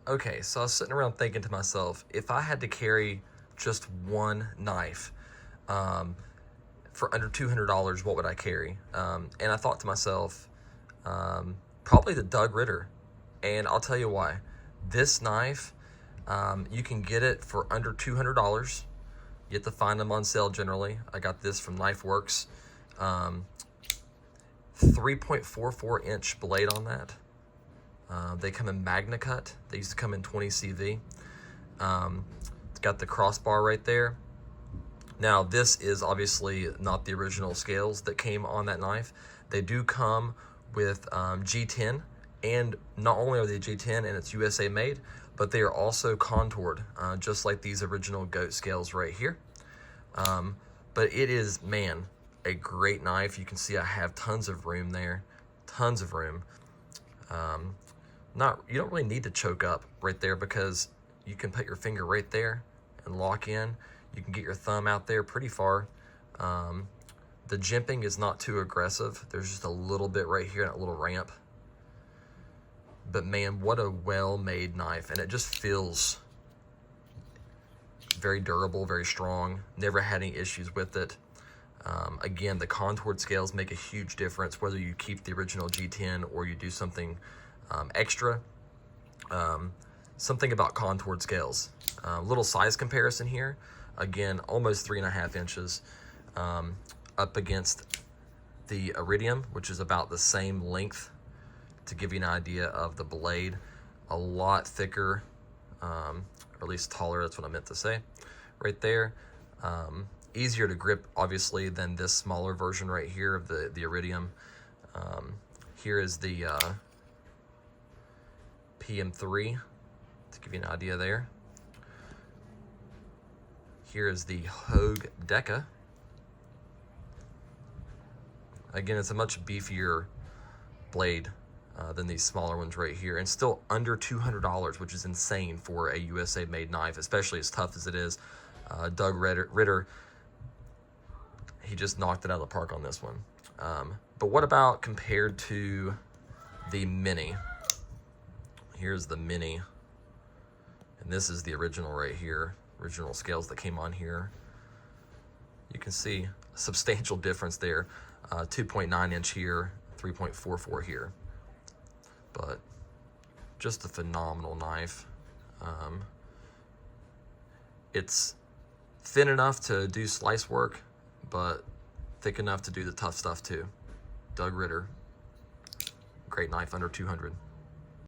Okay, so I was sitting around thinking to myself, if I had to carry just one knife for under $200, what would I carry? And I thought to myself, probably the Doug Ritter. And I'll tell you why. This knife, you can get it for under $200. You have to find them on sale generally. I got this from Knife Works. 3.44 inch blade on that. They come in Magna Cut. They used to come in 20 CV. It's got the crossbar right there. Now, this is obviously not the original scales that came on that knife. They do come with G10, and not only are they G10 and it's USA made, but they are also contoured, just like these original goat scales right here. But it is, man, a great knife. You can see I have tons of room there, tons of room. You don't really need to choke up right there because you can put your finger right there and lock in. You can get your thumb out there pretty far. The jimping is not too aggressive. There's just a little bit right here, that little ramp. But man, what a well-made knife. And it just feels very durable, very strong. Never had any issues with it. Again, the contoured scales make a huge difference, whether you keep the original G10 or you do something extra. Something about contoured scales. Little size comparison here. Again, almost 3.5 inches up against the Iridium, which is about the same length, to give you an idea of the blade. A lot thicker, or at least taller, that's what I meant to say right there. Easier to grip, obviously, than this smaller version right here of the Iridium. Here is the PM3, to give you an idea there. Here is the Hogue Deca. Again, it's a much beefier blade than these smaller ones right here, and still under $200, which is insane for a USA made knife, especially as tough as it is. Doug Ritter, he just knocked it out of the park on this one. But what about compared to the Mini? Here's the Mini, and this is the original right here, original scales that came on here. You can see a substantial difference there. 2.9 inch here, 3.44 here. But just a phenomenal knife. It's thin enough to do slice work, but thick enough to do the tough stuff too. Doug Ritter, great knife, under 200.